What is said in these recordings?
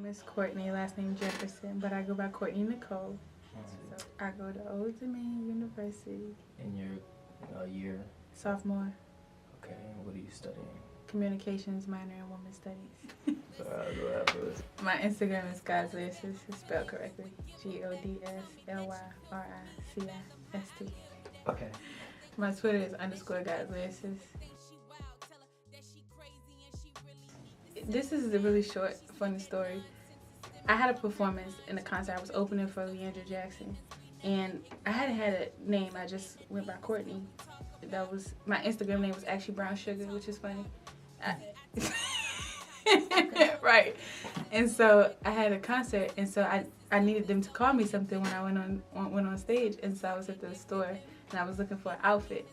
name is Courtney, last name Jefferson, but I go by Courtney Nycole. So I go to Old Dominion University. In your year? Sophomore. Okay, and what are you studying? Communications minor in women's studies. So go after this. My Instagram is God's Lyricist. It's spelled correctly. GODSLYRICIST. Okay. My Twitter is _God's Lyricist. This is a really short, funny story. I had a performance in a concert. I was opening for Leandra Jackson, and I hadn't had a name. I just went by Courtney. That was my Instagram name was actually Brown Sugar, which is funny. Right. And so I had a concert, and so I needed them to call me something when I went on stage. And so I was at the store, and I was looking for an outfit.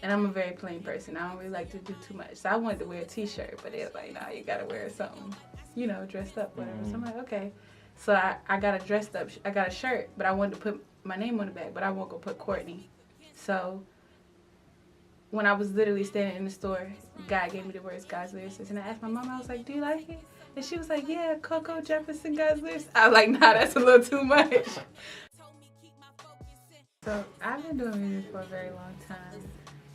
And I'm a very plain person. I don't really like to do too much. So I wanted to wear a t-shirt, but they was like, nah, you gotta wear something, you know, dressed up, whatever. So I'm like, okay. So I got I got a shirt, but I wanted to put my name on the back, but I won't go put Courtney. So when I was literally standing in the store, God gave me the words God's Lyricist. And I asked my mom, I was like, do you like it? And she was like, yeah, Coco Jefferson God's Lyricist. I was like, nah, that's a little too much. So I've been doing music for a very long time.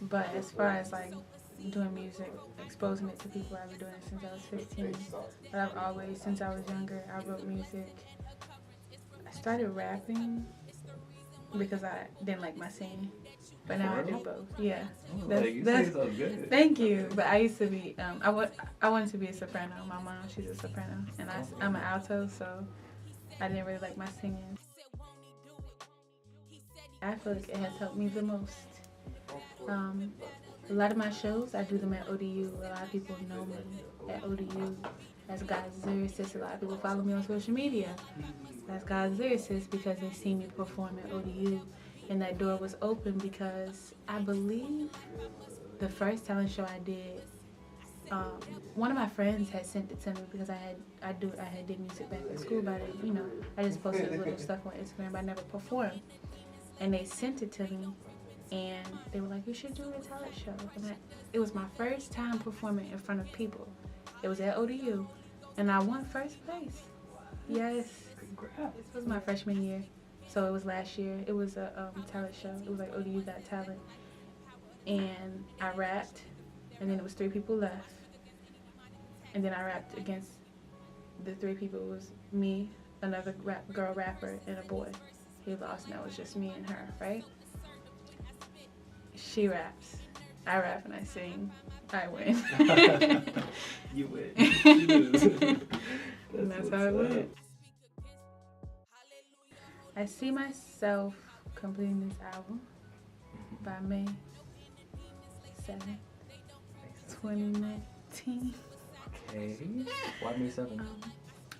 But as far as like doing music, exposing it to people, I've been doing it since I was 15. But I've always, since I was younger, I wrote music. I started rapping because I didn't like my singing. But now I do both. Yeah. That's good. Thank you. But I used to be, I wanted to be a soprano. My mom, she's a soprano. And I'm an alto, so I didn't really like my singing. I feel like it has helped me the most. A lot of my shows, I do them at ODU. A lot of people know me at ODU as God's Lyricist. A lot of people follow me on social media as God's Lyricist because they see me perform at ODU. And that door was open because I believe the first talent show I did, one of my friends had sent it to me because I had did music back at school, but I just posted little stuff on Instagram, but I never performed. And they sent it to me. And they were like, you should do a talent show. And it was my first time performing in front of people. It was at ODU. And I won first place. Yes. Congrats. This was my freshman year. So it was last year. It was a talent show. It was like ODU Got Talent. And I rapped. And then it was 3 people left. And then I rapped against the 3 people. It was me, another girl rapper, and a boy. He lost, and that was just me and her, right? She raps, I rap, and I sing. I win. You win. You lose. And that's how it went. I see myself completing this album by May 7th, 2019. Okay. Why May 7th?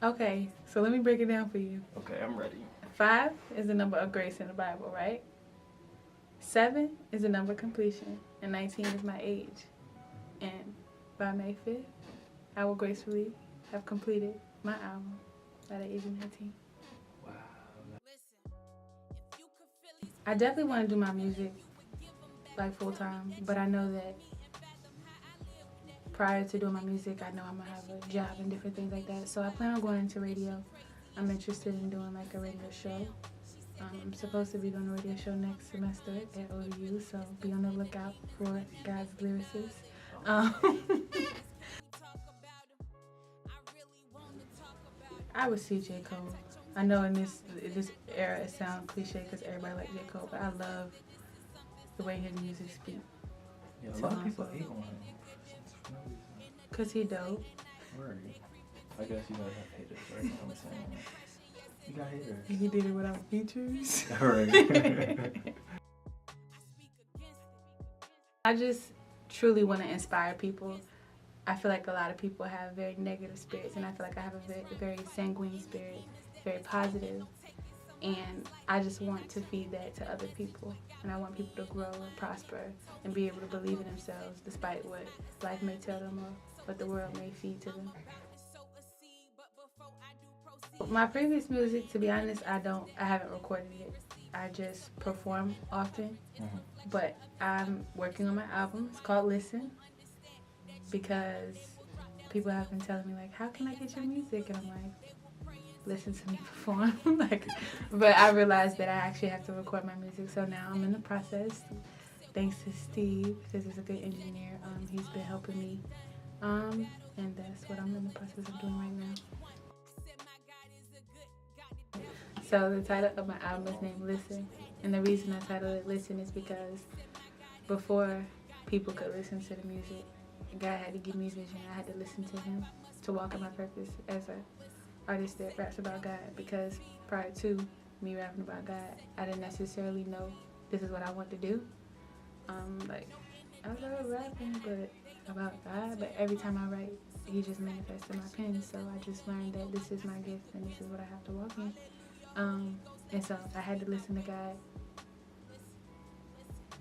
Okay, so let me break it down for you. Okay, I'm ready. 5 is the number of grace in the Bible, right? 7 is the number of completion, and 19 is my age. And by May 5th, I will gracefully have completed my album by the age of 19. Wow. I definitely want to do my music like full time, but I know that prior to doing my music, I know I'm going to have a job and different things like that. So I plan on going into radio. I'm interested in doing like a radio show. I'm supposed to be doing a radio show next semester at ODU, so be on the lookout for God's Lyricist. I would see J. Cole. I know in this era it sounds cliche because everybody likes J. Cole, but I love the way his music speaks. Yeah, a lot of people hate on him. Cause he dope. Word. I guess you gotta have haters, right? I'm saying. You got haters. And he did it without features. Right. I just truly want to inspire people. I feel like a lot of people have very negative spirits, and I feel like I have a very sanguine spirit, very positive. And I just want to feed that to other people. And I want people to grow and prosper and be able to believe in themselves despite what life may tell them or what the world may feed to them. My previous music, to be honest, I haven't recorded it. I just perform often. But I'm working on my album. It's called Listen, because people have been telling me, like, how can I get your music? And I'm like, listen to me perform. Like, but I realized that I actually have to record my music. So now I'm in the process. Thanks to Steve, because he's a good engineer. He's been helping me. And that's what I'm in the process of doing right now. So the title of my album is named Listen. And the reason I titled it Listen is because before people could listen to the music, God had to give me vision. I had to listen to him to walk in my purpose as an artist that raps about God. Because prior to me rapping about God, I didn't necessarily know this is what I want to do. Like, I love rapping, but about God. But every time I write, he just manifests in my pen. So I just learned that this is my gift and this is what I have to walk in. And so I had to listen to God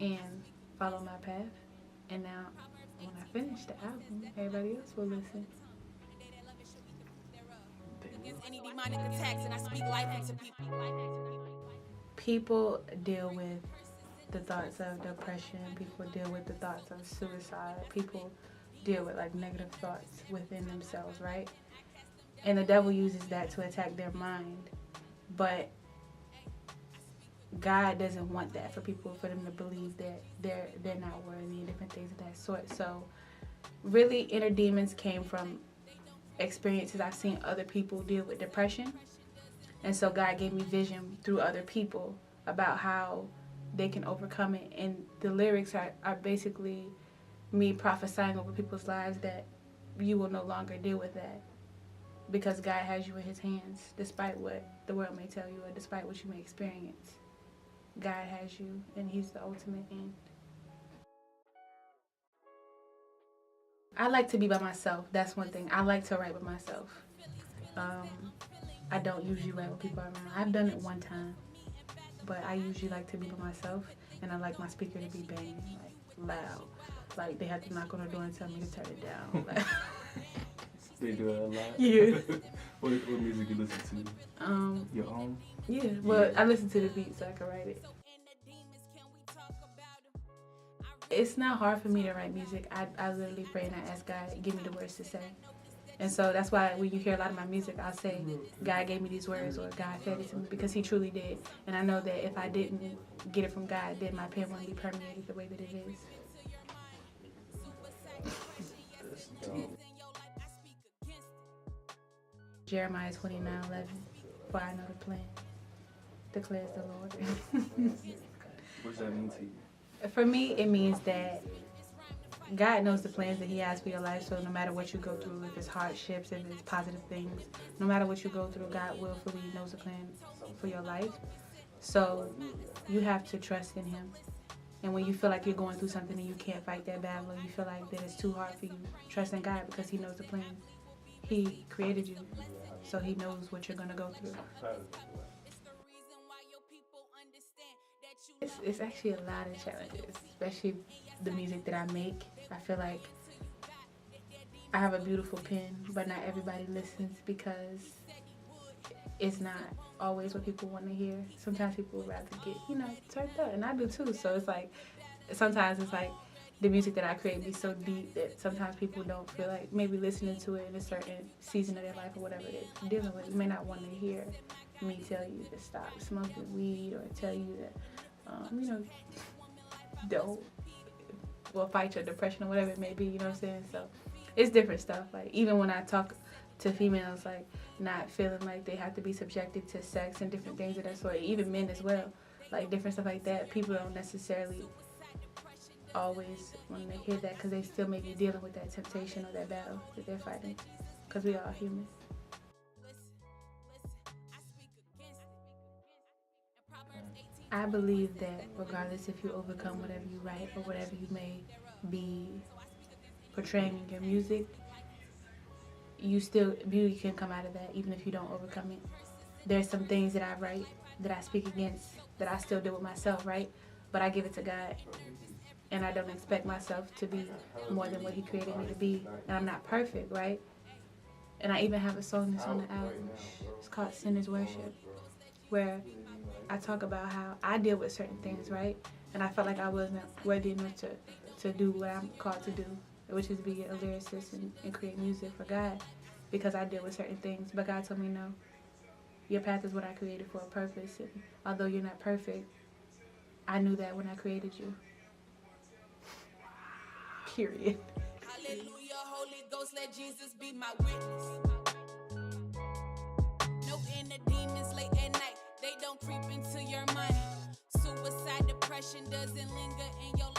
and follow my path. And now, when I finish the album, everybody else will listen. People deal with the thoughts of depression. People deal with the thoughts of suicide. People deal with like negative thoughts within themselves, right? And the devil uses that to attack their mind. But God doesn't want that for people, for them to believe that they're not worthy and different things of that sort. So really, inner demons came from experiences I've seen other people deal with depression. And so God gave me vision through other people about how they can overcome it. And the lyrics are basically me prophesying over people's lives that you will no longer deal with that because God has you in his hands, despite what the world may tell you or despite what you may experience. God has you, and he's the ultimate end. I like to be by myself. That's one thing. I like to write with myself. I don't usually write with people around. I've done it one time, but I usually like to be by myself, and I like my speaker to be banging, like loud. Like they have to knock on the door and tell me to turn it down. Like, they do it a lot? Yeah. What music you listen to? Your own? Yeah, well, I listen to the beat so I can write it. It's not hard for me to write music. I literally pray and I ask God, give me the words to say. And so that's why when you hear a lot of my music, I'll say, God gave me these words or God fed it to me because he truly did. And I know that if I didn't get it from God, then my pen wouldn't be permeated the way that it is. Jeremiah 29:11. For I know the plan, declares the Lord. What does that mean to you? For me, it means that God knows the plans that he has for your life. So no matter what you go through, if it's hardships, if it's positive things, no matter what you go through, God willfully knows the plan for your life. So you have to trust in him. And when you feel like you're going through something and you can't fight that battle, or you feel like that it's too hard for you, trust in God because he knows the plan. He created you, so he knows what you're going to go through. It's actually a lot of challenges, especially the music that I make. I feel like I have a beautiful pen, but not everybody listens because it's not always what people want to hear. Sometimes people would rather get, turned up, and I do too. So it's like, sometimes it's like the music that I create be so deep that sometimes people don't feel like maybe listening to it in a certain season of their life or whatever they're dealing with. You may not want to hear me tell you to stop smoking weed or tell you that, don't fight your depression or whatever it may be, you know what I'm saying? So it's different stuff. Like even when I talk to females, like not feeling like they have to be subjected to sex and different things of that sort, even men as well, like different stuff like that, people don't necessarily always want to hear that because they still may be dealing with that temptation or that battle that they're fighting because we are human. I believe that regardless if you overcome whatever you write or whatever you may be portraying in your music, beauty can come out of that even if you don't overcome it. There's some things that I write that I speak against that I still deal with myself, right? But I give it to God. And I don't expect myself to be more than what he created me to be. And I'm not perfect, right? And I even have a song that's on the album. It's called Sinner's Worship, where I talk about how I deal with certain things, right? And I felt like I wasn't worthy enough to do what I'm called to do, which is be a lyricist and create music for God, because I deal with certain things. But God told me no. Your path is what I created for a purpose. And although you're not perfect, I knew that when I created you. Period. Hallelujah, Holy Ghost, let Jesus be my witness. No inner demons late at night, they don't creep into your mind. Suicide, depression doesn't linger in your